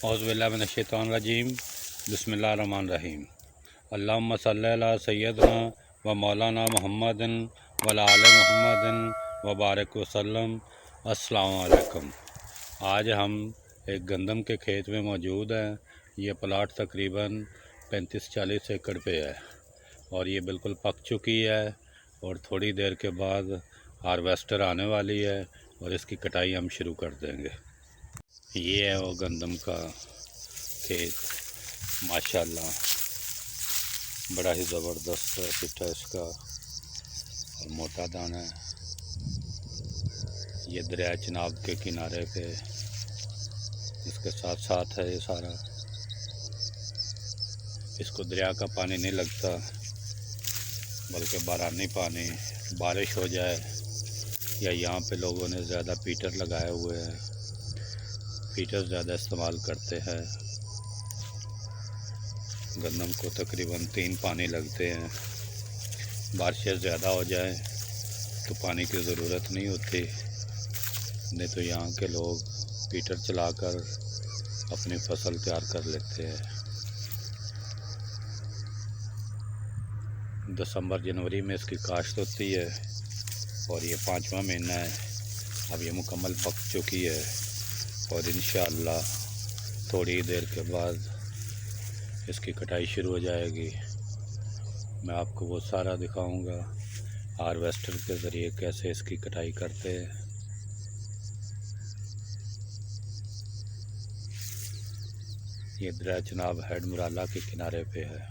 औज़ुबिल्लाहि बिस्मिल्लाहिर्रहमानिर्रहीम। अल्लाहुम्मा सल्लि अला सय्यदना व मौलाना मुहम्मदिन व अला आलि मुहम्मदिन व बारिक वसल्लम। अस्सलामु अलैकुम। आज हम एक गंदम के खेत में मौजूद हैं। ये प्लाट तकरीबन 35-40 एकड़ पे है और ये बिल्कुल पक चुकी है और थोड़ी देर के बाद हार्वेस्टर आने वाली है और इसकी कटाई हम शुरू कर देंगे। ये है वो गंदम का खेत, माशाल्लाह बड़ा ही ज़बरदस्त पिट्ठा इसका और मोटा दाना है। ये दरिया चिनाब के किनारे पे इसके साथ साथ है ये सारा। इसको दरिया का पानी नहीं लगता बल्कि बारानी पानी, बारिश हो जाए या यहाँ पे लोगों ने ज़्यादा पीटर लगाए हुए हैं, पीटर ज़्यादा इस्तेमाल करते हैं। गंदम को तकरीबन 3 पानी लगते हैं। बारिशें ज़्यादा हो जाए तो पानी की ज़रूरत नहीं होती, नहीं तो यहाँ के लोग पीटर चलाकर अपनी फसल तैयार कर लेते हैं। दिसंबर जनवरी में इसकी काश्त होती है और ये 5वां महीना है। अब ये मुकम्मल पक चुकी है और इंशाअल्लाह थोड़ी देर के बाद इसकी कटाई शुरू हो जाएगी। मैं आपको वो सारा दिखाऊंगा हार्वेस्टर के ज़रिए कैसे इसकी कटाई करते हैं। ये दरिया चिनाब हेड मुराला के किनारे पे है।